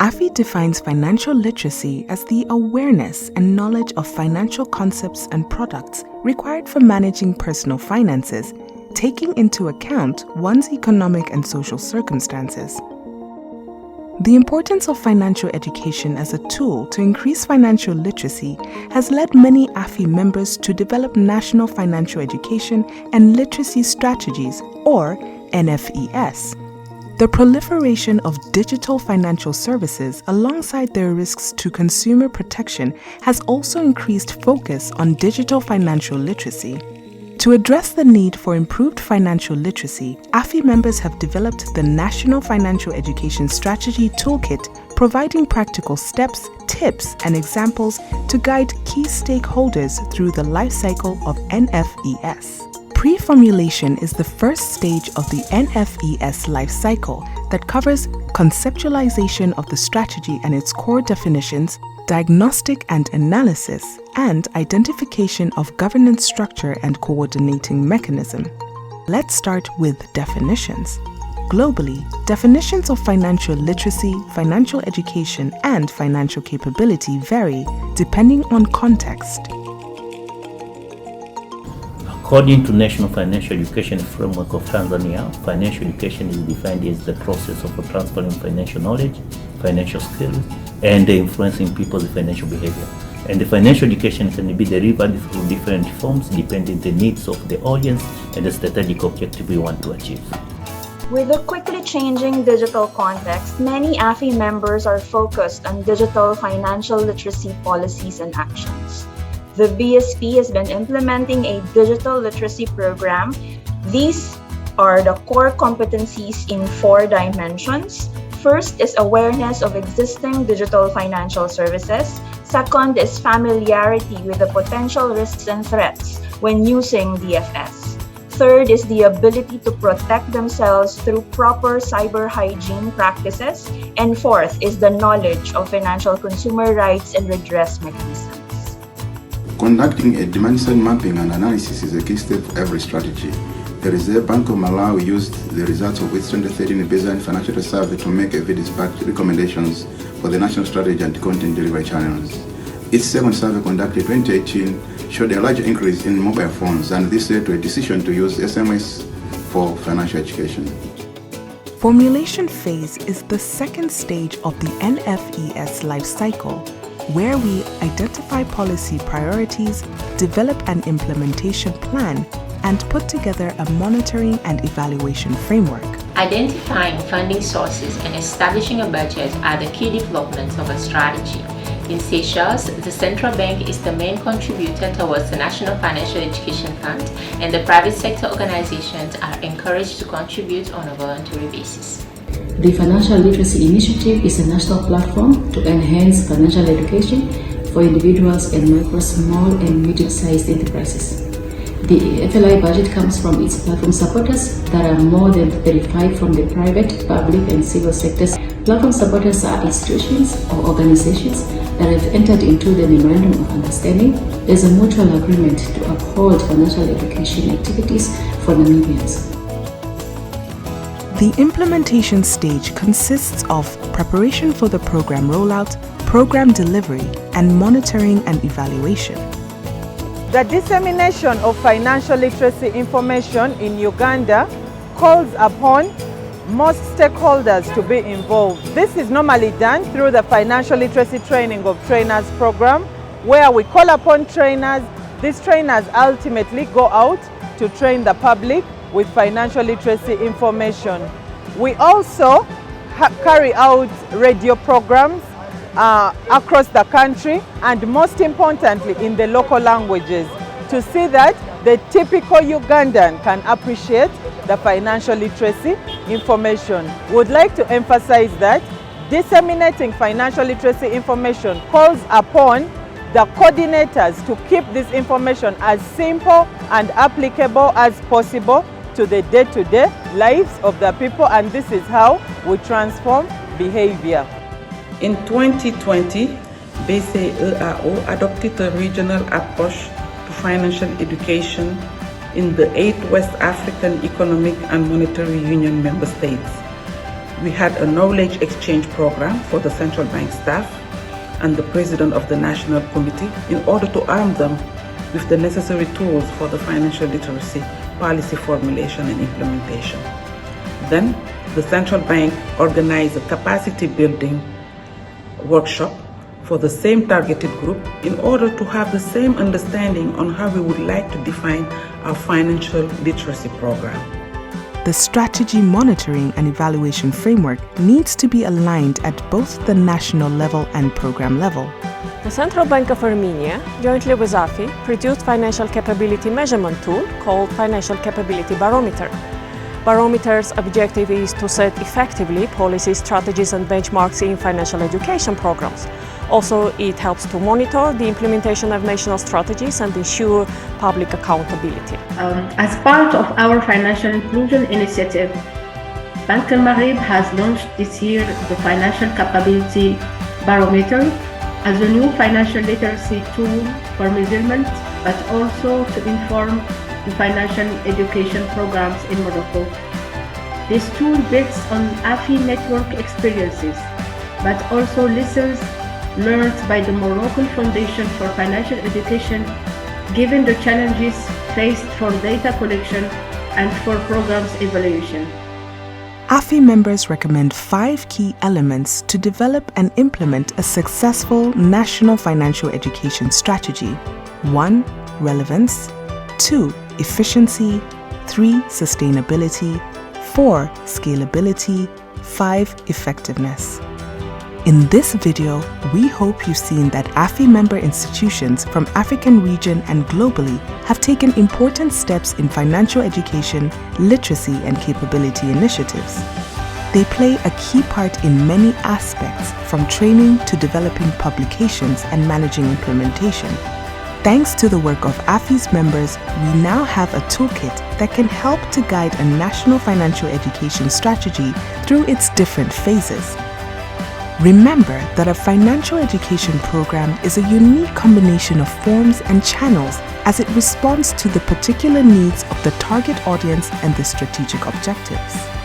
AFI defines financial literacy as the awareness and knowledge of financial concepts and products required for managing personal finances, taking into account one's economic and social circumstances. The importance of financial education as a tool to increase financial literacy has led many AFI members to develop national financial education and literacy strategies, or NFES. The proliferation of digital financial services alongside their risks to consumer protection has also increased focus on digital financial literacy. To address the need for improved financial literacy, AFI members have developed the National Financial Education Strategy Toolkit, providing practical steps, tips, and examples to guide key stakeholders through the life cycle of NFES. Pre-formulation is the first stage of the NFES life cycle that covers conceptualization of the strategy and its core definitions, diagnostic and analysis, and identification of governance structure and coordinating mechanism. Let's start with definitions. Globally, definitions of financial literacy, financial education, and financial capability vary depending on context. According to National Financial Education Framework of Tanzania, financial education is defined as the process of transferring financial knowledge, financial skills, and influencing people's financial behavior. And the financial education can be delivered through different forms depending on the needs of the audience and the strategic objective we want to achieve. With a quickly changing digital context, many AFI members are focused on digital financial literacy policies and actions. The BSP has been implementing a digital literacy program. These are the core competencies in 4 dimensions. First is awareness of existing digital financial services. Second is familiarity with the potential risks and threats when using DFS. Third is the ability to protect themselves through proper cyber hygiene practices. And fourth is the knowledge of financial consumer rights and redress mechanisms. Conducting a demand-side mapping and analysis is a key step for every strategy. The Reserve Bank of Malawi used the results of its 2013 baseline financial survey to make evidence-backed recommendations for the national strategy and content delivery channels. Its second survey conducted in 2018 showed a large increase in mobile phones, and this led to a decision to use SMS for financial education. Formulation phase is the second stage of the NFES life cycle, where we identify policy priorities, develop an implementation plan, and put together a monitoring and evaluation framework. Identifying funding sources and establishing a budget are the key developments of a strategy. In Seychelles, the central bank is the main contributor towards the National Financial Education Fund, and the private sector organizations are encouraged to contribute on a voluntary basis. The Financial Literacy Initiative is a national platform to enhance financial education for individuals and micro, small, and medium-sized enterprises. The FLI budget comes from its platform supporters that are more than 35 from the private, public, and civil sectors. Platform supporters are institutions or organizations that have entered into the Memorandum of Understanding as a mutual agreement to uphold financial education activities for Namibians. The implementation stage consists of preparation for the program rollout, program delivery, and monitoring and evaluation. The dissemination of financial literacy information in Uganda calls upon most stakeholders to be involved. This is normally done through the Financial Literacy Training of Trainers program, where we call upon trainers. These trainers ultimately go out to train the public with financial literacy information. We also carry out radio programs across the country, and most importantly in the local languages, to see that the typical Ugandan can appreciate the financial literacy information. We would like to emphasize that disseminating financial literacy information calls upon the coordinators to keep this information as simple and applicable as possible to the day-to-day lives of the people, and this is how we transform behavior. In 2020, BCEAO adopted a regional approach to financial education in the 8 West African Economic and Monetary Union member states. We had a knowledge exchange program for the central bank staff and the president of the National Committee in order to arm them with the necessary tools for the financial literacy policy formulation and implementation. Then, the central bank organized a capacity building workshop for the same targeted group in order to have the same understanding on how we would like to define our financial literacy program. The strategy monitoring and evaluation framework needs to be aligned at both the national level and program level. The Central Bank of Armenia, jointly with AFI, produced financial capability measurement tool called Financial Capability Barometer. Barometer's objective is to set effectively policies, strategies and benchmarks in financial education programs. Also, it helps to monitor the implementation of national strategies and ensure public accountability. As part of our financial inclusion initiative, Bank Al Maghrib has launched this year the Financial Capability Barometer as a new financial literacy tool for measurement, but also to inform the financial education programs in Morocco. This tool builds on AFI network experiences, but also lessons learned by the Moroccan Foundation for Financial Education, given the challenges faced for data collection and for programs evaluation. AFI members recommend 5 key elements to develop and implement a successful national financial education strategy. 1. Relevance. 2. Efficiency. 3. Sustainability. 4. Scalability. 5. Effectiveness. In this video, we hope you've seen that AFI member institutions from African region and globally have taken important steps in financial education, literacy and capability initiatives. They play a key part in many aspects, from training to developing publications and managing implementation. Thanks to the work of AFI's members, we now have a toolkit that can help to guide a national financial education strategy through its different phases. Remember that a financial education program is a unique combination of forms and channels as it responds to the particular needs of the target audience and the strategic objectives.